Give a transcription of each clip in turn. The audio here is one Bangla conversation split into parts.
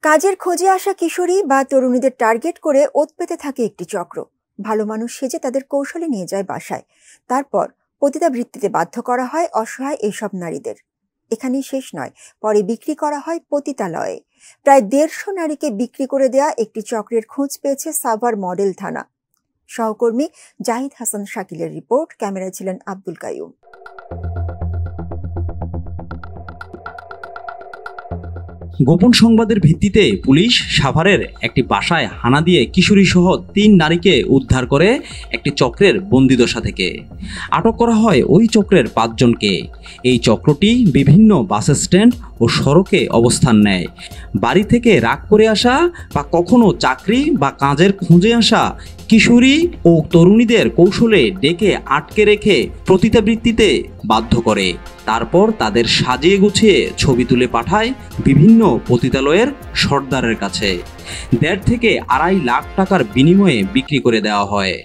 কাজের খোঁজে আসা কিশোরী বা তরুণীদের টার্গেট করে ওত পেতে থাকে একটি চক্র। ভালো মানুষ সেজে তাদের কৌশলে নিয়ে যায় বাসায়, তারপর পতিতাবৃত্তিতে বাধ্য করা হয় অসহায় এইসব নারীদের। এখানেই শেষ নয়, পরে বিক্রি করা হয় পতিতালয়ে। প্রায় 150 নারীকে বিক্রি করে দেয়া একটি চক্রের খোঁজ পেয়েছে সাভার মডেল থানা। সহকর্মী জাহিদ হাসান শাকিলের রিপোর্ট, ক্যামেরায় ছিলেন আব্দুল কাইয়ুম। গোপন সংবাদের ভিত্তিতে পুলিশ সাভারের একটি বাসায় হানা দিয়ে কিশোরী সহ 3 নারীকে উদ্ধার করে একটি চক্রের বন্দিদশা থেকে। আটক করা হয় ওই চক্রের 5 জনকে। এই চক্রটি বিভিন্ন বাস স্ট্যান্ড ও সড়কে অবস্থান নেয়। বাড়ি থেকে রাগ করে আসা বা কখনো চাকরি বা কাজের খোঁজে আসা কিশোরী ও তরুণীদের কৌশলে ডেকে আটকে রেখে পতিতাবৃত্তিতে বাধ্য করে। তারপর তাদের সাজিয়ে গুছিয়ে ছবি তুলে পাঠায় বিভিন্ন পতিতালয়ের সর্দারের কাছে। 1.5 থেকে 2.5 লাখ টাকার বিনিময়ে বিক্রি করে দেওয়া হয়।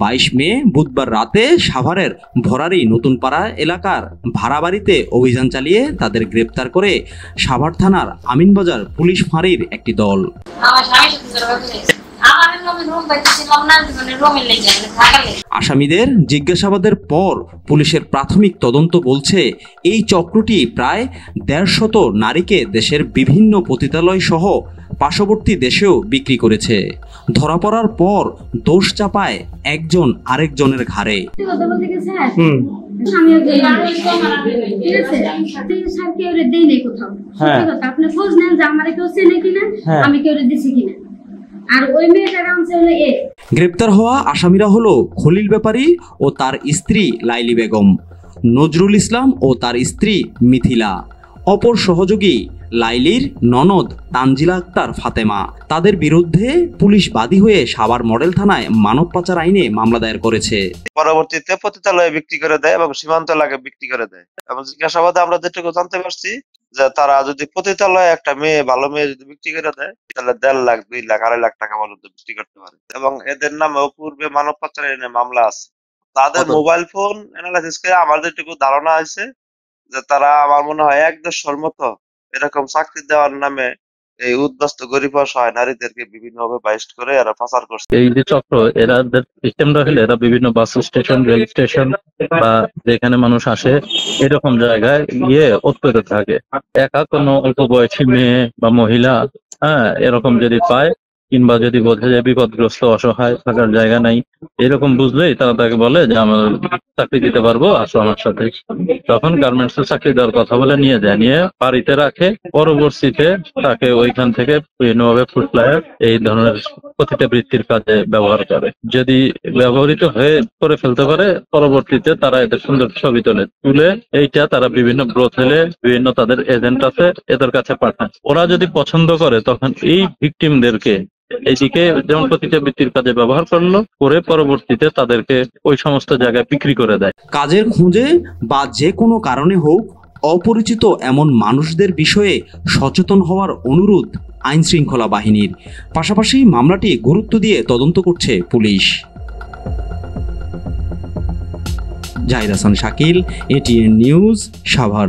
22 মে বুধবার রাতে সাভারের ভরারি নতুনপাড়া এলাকার ভাড়া বাড়িতে অভিযান চালিয়ে তাদের গ্রেপ্তার করে সাভার থানার আমিনবাজার পুলিশ ফাঁড়ির একটি দল। আসামিদের জিজ্ঞাসাবাদের পর পুলিশের প্রাথমিক তদন্ত বলছে, এই চক্রটি প্রায় 150 নারীকে দেশের বিভিন্ন পতিতালয় সহ পার্শ্ববর্তী দেশেও বিক্রি করেছে। ধরা পড়ার পর দোষ চাপায় একজন আরেকজনের ঘাড়ে। গ্রেপ্তার হওয়া আসামিরা হলো খলিল ব্যাপারী ও তার স্ত্রী লাইলি বেগম, নজরুল ইসলাম ও তার স্ত্রী মিথিলা, অপর সহযোগী লাইলির ননদ তানজিলা আক্তার ফাতেমা। তাদের বিরুদ্ধে পুলিশ বাদী হয়ে সাভার মডেল থানায় মানব পাচার আইনে মামলা দায়ের করেছে। পরবর্তীতে পতিতালয়ে বিক্রি করে দেয় এবং সীমান্ত এলাকায় বিক্রি করে দেয়। এবং জিজ্ঞাসাবাদে আমরা যেটুকু জানতে পারছি যে তারা যদি পতিতালয়ে একটা মেয়ে, ভালো মেয়ে যদি বিক্রি করে দেয় তাহলে 1.5 লাখ, 2 লাখ, 2.5 লাখ টাকা পর্যন্ত বিক্রি করতে পারে। এবং এদের নামেও পূর্বে মানব পাচার আইনে মামলা আছে। তাদের মোবাইল ফোন অ্যানালাইসিস করে আমার যেটুকু ধারণা আছে যে তারা, আমার মনে হয় 1-1.5 মতো এরকম চাকরি দেওয়ার নামে এই উদ্বাস্ত গরিব অসহায় নারীদেরকে বিভিন্নভাবে বাইস্ট করে এরা পাচার করছে। এই যে চক্র, এরাদের সিস্টেমটা হলে এরা বিভিন্ন বাস স্টেশন, রেল স্টেশন বা যেখানে মানুষ আসে এরকম জায়গায় গিয়ে উৎপেতে থাকে। একা কোনো অল্প বয়সী মেয়ে বা মহিলা এরকম যদি পায়, কিংবা যদি বোঝে যে বিপদগ্রস্ত, অসহায়, থাকার জায়গা নাই, এরকম বুঝলেই তারা তাকে বলে যে আমার চাকরি দিতে পারবো, আসো আমার সাথে। তখন গার্মেন্টস এর চাকরি দেওয়ার কথা বলে নিয়ে যায়, নিয়ে বাড়িতে রাখে। পরবর্তীতে তাকে ওইখান থেকে বিভিন্নভাবে ফুটলায় এই ধরনের পতিতাবৃত্তির কাজে ব্যবহার করে। যদি ব্যবহৃত হয়ে করে ফেলতে পারে, পরবর্তীতে তারা এদের সুন্দর ছবি তুলে এইটা তারা বিভিন্ন ব্রোথেলে, বিভিন্ন তাদের এজেন্ট আছে এদের কাছে পাঠায়। ওরা যদি পছন্দ করে তখন এই ভিকটিমদেরকে এইদিকে যেমন পতিতাবৃত্তির কাজে ব্যবহার করলো, করে পরবর্তীতে তাদেরকে ওই সমস্ত জায়গায় বিক্রি করে দেয়। কাজের খোঁজে বা যে কোনো কারণে হোক, অপরিচিত এমন মানুষদের বিষয়ে সচেতন হওয়ার অনুরোধ আইন শৃঙ্খলা বাহিনীর। পাশাপাশি মামলাটি গুরুত্ব দিয়ে তদন্ত করছে police. Zahid Hasan Shakil, ATN news, Savar.